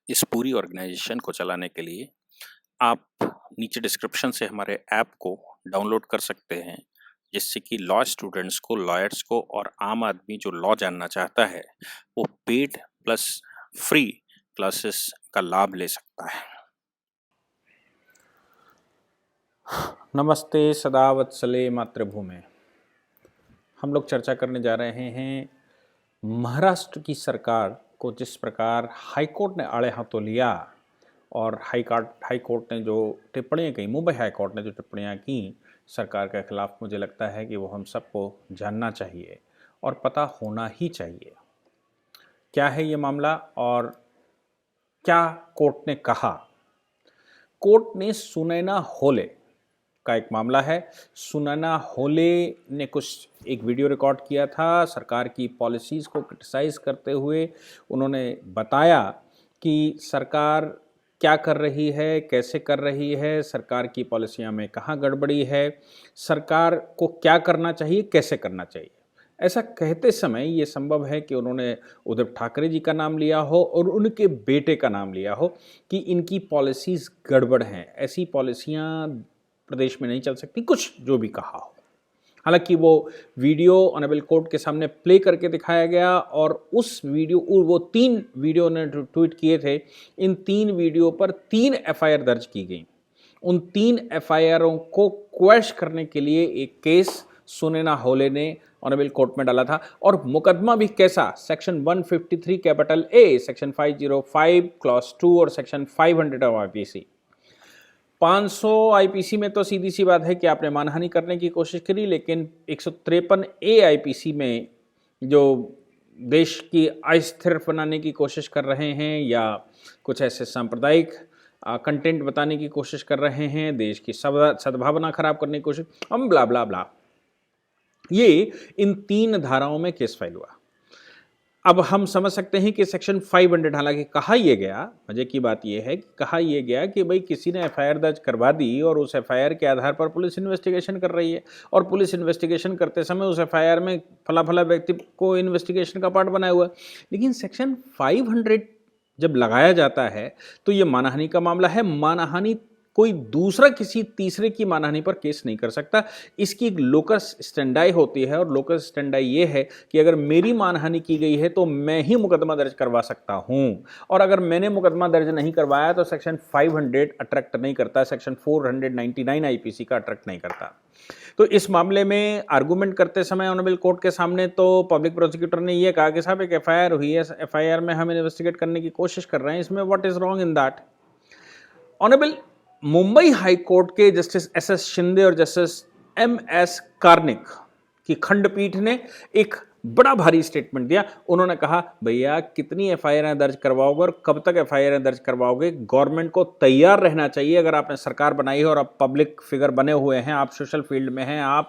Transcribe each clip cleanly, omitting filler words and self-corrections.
इस पूरी ऑर्गेनाइजेशन को चलाने के लिए आप नीचे डिस्क्रिप्शन से हमारे ऐप को डाउनलोड कर सकते हैं, जिससे कि लॉ स्टूडेंट्स को, लॉयर्स को और आम आदमी जो लॉ जानना चाहता है वो पेड प्लस फ्री क्लासेस का लाभ ले सकता है। नमस्ते सदा वत्सले मातृभूमि। हम लोग चर्चा करने जा रहे हैं महाराष्ट्र की सरकार को जिस प्रकार हाईकोर्ट ने आड़े हाथों लिया और हाईकोर्ट ने जो टिप्पणियाँ की, मुंबई हाईकोर्ट ने जो टिप्पणियाँ की सरकार के खिलाफ, मुझे लगता है कि वो हम सबको जानना चाहिए और पता होना ही चाहिए। क्या है ये मामला और क्या कोर्ट ने कहा? कोर्ट ने सुनैना होले का एक मामला है। सुनैना होले ने एक वीडियो रिकॉर्ड किया था सरकार की पॉलिसीज़ को क्रिटिसाइज़ करते हुए। उन्होंने बताया कि सरकार क्या कर रही है, कैसे कर रही है, सरकार की पॉलिसियां में कहाँ गड़बड़ी है, सरकार को क्या करना चाहिए, कैसे करना चाहिए। ऐसा कहते समय ये संभव है कि उन्होंने उद्धव ठाकरे जी का नाम लिया हो और उनके बेटे का नाम लिया हो कि इनकी पॉलिसीज़ गड़बड़ हैं, ऐसी पॉलिसियां प्रदेश में नहीं चल सकती, कुछ जो भी कहा हो। हालांकि वो वीडियो ऑनरेबल कोर्ट के सामने प्ले करके दिखाया गया और वो 3 वीडियो ने ट्वीट किए थे। इन 3 वीडियो पर 3 एफआईआर दर्ज की गई। उन 3 एफआईआरों को क्वैश करने के लिए एक केस सुनैना होले ने ऑनरेबल कोर्ट में डाला था। और मुकदमा भी कैसा? Section 153 capital A, section 505 clause 2 और सेक्शन 500 ऑफ आईपीसी। 500 आईपीसी में तो सीधी सी बात है कि आपने मानहानि करने की कोशिश करी, लेकिन 153 ए आईपीसी में जो देश की अस्थिर बनाने की कोशिश कर रहे हैं या कुछ ऐसे सांप्रदायिक कंटेंट बताने की कोशिश कर रहे हैं, देश की सद्भावना खराब करने की कोशिश, हम ब्ला ब्ला ब्ला, ये इन 3 धाराओं में केस फाइल हुआ। अब हम समझ सकते हैं कि सेक्शन 500, हालांकि कहा यह गया, मजे की बात यह है कि कहा यह गया कि भाई किसी ने एफआईआर दर्ज करवा दी और उस एफआईआर के आधार पर पुलिस इन्वेस्टिगेशन कर रही है और पुलिस इन्वेस्टिगेशन करते समय उस एफआईआर में फला फला व्यक्ति को इन्वेस्टिगेशन का पार्ट बनाया हुआ है। लेकिन सेक्शन 500 जब लगाया जाता है तो ये मानहानि का मामला है। मानहानि कोई दूसरा किसी तीसरे की मानहानि पर केस नहीं कर सकता। इसकी एक लोकस स्टैंडाई होती है और लोकस स्टैंडाई ये है कि अगर मेरी मानहानि की गई है तो मैं ही मुकदमा दर्ज करवा सकता हूं, और अगर मैंने मुकदमा दर्ज नहीं करवाया तो सेक्शन 500 अट्रैक्ट नहीं करता, सेक्शन 499 आईपीसी का अट्रैक्ट नहीं करता। तो इस मामले में आर्गूमेंट करते समय ऑनरेबल कोर्ट के सामने तो पब्लिक प्रोसिक्यूटर ने यह कहा कि साहब एक एफआईआर हुई है, एफआईआर में हम इन्वेस्टिगेट करने की कोशिश कर रहे हैं, इसमें what is wrong in that. Honourable Mumbai high court के जस्टिस एस शिंदे और जस्टिस MS कार्निक की खंडपीठ ने एक बड़ा भारी स्टेटमेंट दिया। उन्होंने कहा, भैया कितनी एफआईआर दर्ज करवाओगे और कब तक एफआईआर दर्ज करवाओगे? गवर्नमेंट को तैयार रहना चाहिए। अगर आपने सरकार बनाई है और आप पब्लिक फिगर बने हुए हैं, आप सोशल फील्ड में हैं, आप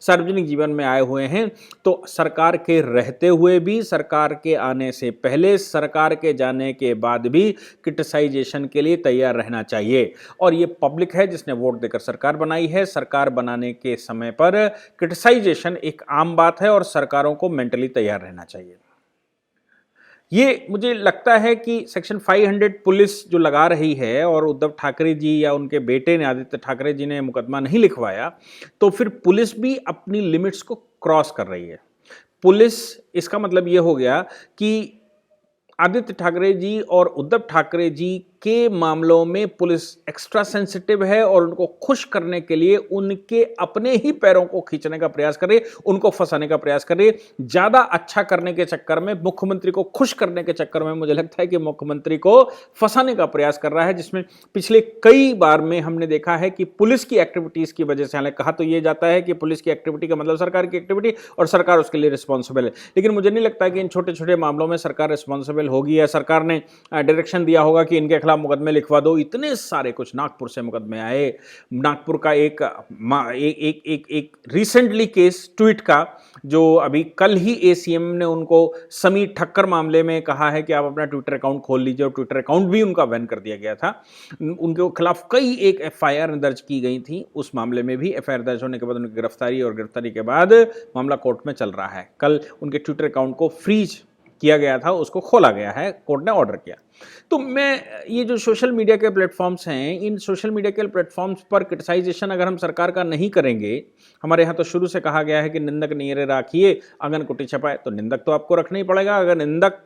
सार्वजनिक जीवन में आए हुए हैं, तो सरकार के रहते हुए भी, सरकार के आने से पहले, सरकार के जाने के बाद भी क्रिटिसाइजेशन के लिए तैयार रहना चाहिए। और ये पब्लिक है जिसने वोट देकर सरकार बनाई है। सरकार बनाने के समय पर क्रिटिसाइजेशन एक आम बात है और सरकारों को मेंटली तैयार रहना चाहिए। ये मुझे लगता है कि सेक्शन 500 पुलिस जो लगा रही है और उद्धव ठाकरे जी या उनके बेटे ने, आदित्य ठाकरे जी ने मुकदमा नहीं लिखवाया, तो फिर पुलिस भी अपनी लिमिट्स को क्रॉस कर रही है। पुलिस, इसका मतलब ये हो गया कि आदित्य ठाकरे जी और उद्धव ठाकरे जी के मामलों में पुलिस एक्स्ट्रा सेंसिटिव है और उनको खुश करने के लिए उनके अपने ही पैरों को खींचने का प्रयास कर रही है, उनको फंसाने का प्रयास कर रही है। ज्यादा अच्छा करने के चक्कर में, मुख्यमंत्री को खुश करने के चक्कर में, मुझे लगता है कि मुख्यमंत्री को फंसाने का प्रयास कर रहा है, जिसमें पिछले कई बार में हमने देखा है कि पुलिस की एक्टिविटीज की वजह से, हालांकि कहा तो यह जाता है कि पुलिस की एक्टिविटी का मतलब सरकार की एक्टिविटी और सरकार उसके लिए रिस्पॉन्सिबल है, लेकिन मुझे नहीं लगता कि इन छोटे छोटे मामलों में सरकार रिस्पॉन्सिबल होगी या सरकार ने डायरेक्शन दिया होगा कि इनके खिलाफ मुकदमे लिखवा दो। इतने सारे कुछ नागपुर से मुकदमे आए। नागपुर का एक रिसेंटली केस ट्वीट का, जो अभी कल ही एसीएम ने उनको समीर ठक्कर मामले में कहा है कि आप अपना ट्विटर अकाउंट खोल लीजिए, और ट्विटर अकाउंट भी उनका बैन कर दिया गया था। उनके खिलाफ कई एक एफआईआर दर्ज की गई थी। उस मामले में भी एफआईआर दर्ज होने के बाद उनकी गिरफ्तारी, और गिरफ्तारी के बाद मामला कोर्ट में चल रहा है। कल उनके ट्विटर अकाउंट को फ्रीज किया गया था उसको खोला गया है, कोर्ट ने ऑर्डर किया। तो मैं ये जो सोशल मीडिया के प्लेटफॉर्म्स हैं, इन सोशल मीडिया के प्लेटफॉर्म्स पर क्रिटिसाइजेशन अगर हम सरकार का नहीं करेंगे, हमारे यहाँ तो शुरू से कहा गया है कि निंदक नीरे राखिए, अगन कुटी छपाए, तो निंदक तो आपको रखना ही पड़ेगा। अगर निंदक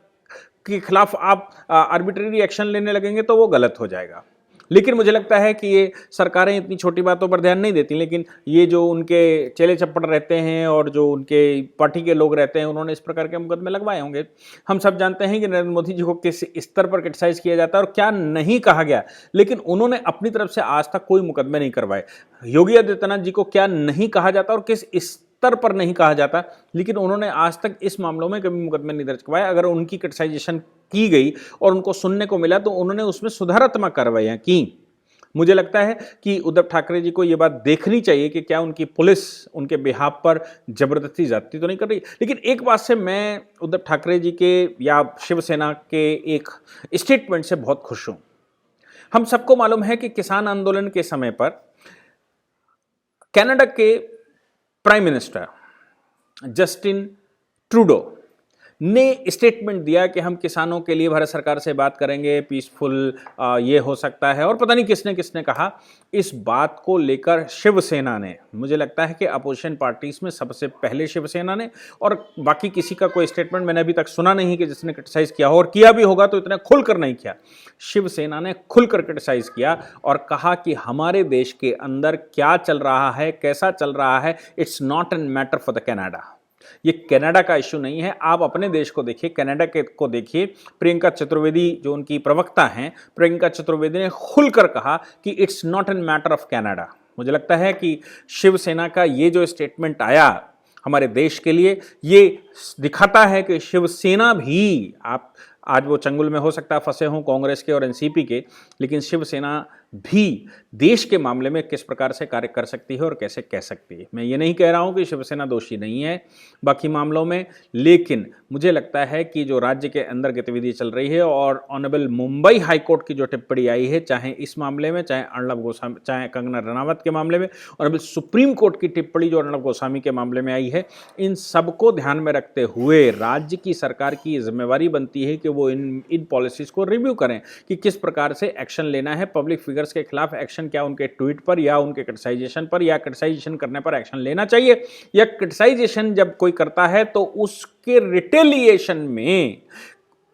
के खिलाफ आप आर्बिट्रेरी एक्शन लेने लगेंगे तो वो गलत हो जाएगा। लेकिन मुझे लगता है कि ये सरकारें इतनी छोटी बातों पर ध्यान नहीं देती, लेकिन ये जो उनके चेले चप्पड़ रहते हैं और जो उनके पार्टी के लोग रहते हैं, उन्होंने इस प्रकार के मुकदमे लगवाए होंगे। हम सब जानते हैं कि नरेंद्र मोदी जी को किस स्तर पर क्रिटिसाइज किया जाता है और क्या नहीं कहा गया, लेकिन उन्होंने अपनी तरफ से आज तक कोई मुकदमे नहीं करवाए। योगी आदित्यनाथ जी को क्या नहीं कहा जाता और किस स्तर पर नहीं कहा जाता, लेकिन उन्होंने आज तक इस मामलों में कभी मुकदमे नहीं दर्ज करवाए। अगर उनकी क्रिटिसाइजेशन की गई और उनको सुनने को मिला तो उन्होंने उसमें सुधारात्मक कार्रवाइयां की। मुझे लगता है कि उद्धव ठाकरे जी को यह बात देखनी चाहिए कि क्या उनकी पुलिस उनके बिहाफ पर जबरदस्ती ज्यादती तो नहीं कर रही। लेकिन एक बात से मैं उद्धव ठाकरे जी के या शिवसेना के एक स्टेटमेंट से बहुत खुश हूं। हम सबको मालूम है कि किसान आंदोलन के समय पर कनाडा के प्राइम मिनिस्टर जस्टिन ट्रूडो ने स्टेटमेंट दिया कि हम किसानों के लिए भारत सरकार से बात करेंगे, पीसफुल ये हो सकता है, और पता नहीं किसने किसने कहा। इस बात को लेकर शिवसेना ने, मुझे लगता है कि अपोजिशन पार्टीज में सबसे पहले शिवसेना ने, और बाकी किसी का कोई स्टेटमेंट मैंने अभी तक सुना नहीं कि जिसने क्रिटिसाइज किया हो, और किया भी होगा तो इतना खुलकर नहीं किया। शिवसेना ने खुलकर क्रिटिसाइज किया और कहा कि हमारे देश के अंदर क्या चल रहा है, कैसा चल रहा है, it's not an matter for the Canada. ये कनाडा का इश्यू नहीं है। आप अपने देश को देखिए, कनाडा के को देखिए। प्रियंका चतुर्वेदी जो उनकी प्रवक्ता हैं, प्रियंका चतुर्वेदी ने खुलकर कहा कि it's not an matter of Canada. मुझे लगता है कि शिवसेना का ये जो स्टेटमेंट आया हमारे देश के लिए, ये दिखाता है कि शिवसेना भी, आप आज वो चंगुल में हो सकता है फंसे हों कांग्रेस के और एनसीपी के, लेकिन शिवसेना भी देश के मामले में किस प्रकार से कार्य कर सकती है और कैसे कह सकती है। मैं ये नहीं कह रहा हूं कि शिवसेना दोषी नहीं है बाकी मामलों में, लेकिन मुझे लगता है कि जो राज्य के अंदर गतिविधि चल रही है और ऑनरेबल मुंबई हाईकोर्ट की जो टिप्पणी आई है, चाहे इस मामले में, चाहे अर्नब गोस्वामी, चाहे कंगना रनावत के मामले में, ऑनरेबल सुप्रीम कोर्ट की टिप्पणी जो अर्नब गोस्वामी के मामले में आई है, इन सबको ध्यान में रखते हुए राज्य की सरकार की जिम्मेवारी बनती है कि वो इन पॉलिसीज को रिव्यू करें कि किस प्रकार से एक्शन लेना है। पब्लिक फिगर्स के खिलाफ एक्शन, क्या उनके ट्वीट पर या उनके क्रिटिसाइजेशन पर या क्रिटिसाइजेशन करने पर एक्शन लेना चाहिए, या क्रिटिसाइजेशन जब कोई करता है तो उसके रिटेलिएशन में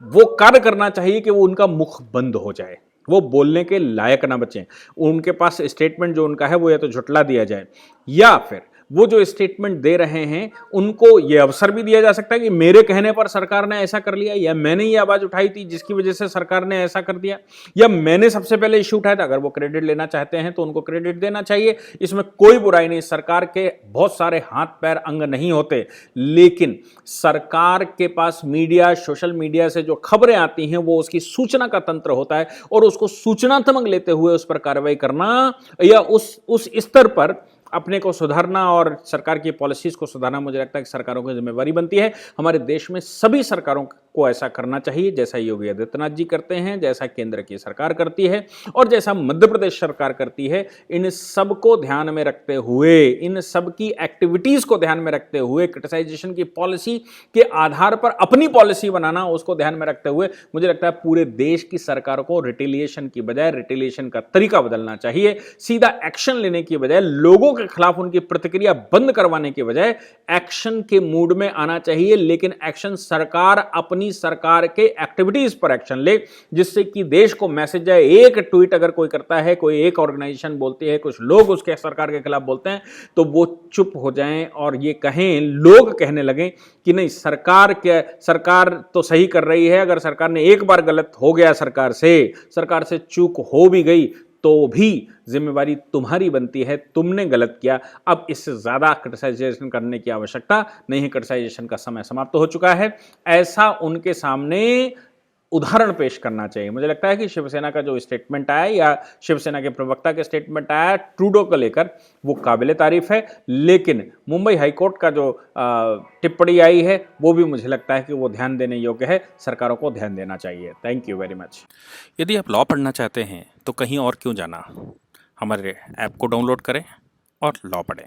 वो कार्य करना चाहिए कि वो उनका मुख बंद हो जाए, वो बोलने के लायक ना बचें, उनके पास स्टेटमेंट जो उनका है वो या तो झुटला दिया जाए, या फिर वो जो स्टेटमेंट दे रहे हैं उनको ये अवसर भी दिया जा सकता है कि मेरे कहने पर सरकार ने ऐसा कर लिया, या मैंने ये आवाज उठाई थी जिसकी वजह से सरकार ने ऐसा कर दिया, या मैंने सबसे पहले इश्यू उठाया था। अगर वो क्रेडिट लेना चाहते हैं तो उनको क्रेडिट देना चाहिए, इसमें कोई बुराई नहीं। सरकार के बहुत सारे हाथ पैर अंग नहीं होते, लेकिन सरकार के पास मीडिया, सोशल मीडिया से जो खबरें आती हैं वो उसकी सूचना का तंत्र होता है, और उसको सूचनात्मक लेते हुए उस पर कार्रवाई करना या उस स्तर पर अपने को सुधारना और सरकार की पॉलिसीज को सुधारना, मुझे लगता है कि सरकारों की जिम्मेवारी बनती है। हमारे देश में सभी सरकारों को ऐसा करना चाहिए, जैसा योगी आदित्यनाथ जी करते हैं, जैसा केंद्र की सरकार करती है और जैसा मध्य प्रदेश सरकार करती है। इन सब को ध्यान में रखते हुए, इन सब की एक्टिविटीज को ध्यान में रखते हुए, क्रिटिसाइजेशन की पॉलिसी के आधार पर अपनी पॉलिसी बनाना, उसको ध्यान में रखते हुए मुझे लगता है पूरे देश की सरकार को रिटेलिएशन की बजाय रिटेलिएशन का तरीका बदलना चाहिए। सीधा एक्शन लेने की बजाय, लोगों के खिलाफ उनकी प्रतिक्रिया बंद करवाने के बजाय एक्शन के मूड में आना चाहिए। लेकिन एक्शन सरकार अपनी सरकार के एक्टिविटीज पर एक्शन ले, जिससे कि देश को मैसेज जाए। एक ट्वीट अगर कोई करता है, कोई एक ऑर्गेनाइजेशन बोलती है, कुछ लोग उसके सरकार के खिलाफ बोलते हैं, तो वो चुप हो जाएं और ये कहें, लोग कहने लगें कि नहीं, सरकार तो सही कर रही है। अगर सरकार ने एक बार गलत हो गया, सरकार से चूक हो भी गई, तो भी जिम्मेवारी तुम्हारी बनती है, तुमने गलत किया। अब इससे ज्यादा क्रिटिसाइजेशन करने की आवश्यकता नहीं है, क्रिटिसाइजेशन का समय समाप्त हो चुका है। ऐसा उनके सामने उदाहरण पेश करना चाहिए। मुझे लगता है कि शिवसेना का जो स्टेटमेंट आया या शिवसेना के प्रवक्ता के स्टेटमेंट आया ट्रूडो को लेकर, वो काबिले तारीफ है। लेकिन मुंबई हाईकोर्ट का जो टिप्पणी आई है वो भी मुझे लगता है कि वो ध्यान देने योग्य है, सरकारों को ध्यान देना चाहिए। Thank you very much. यदि आप लॉ पढ़ना चाहते हैं तो कहीं और क्यों जाना, हमारे ऐप को डाउनलोड करें और लॉ पढ़ें।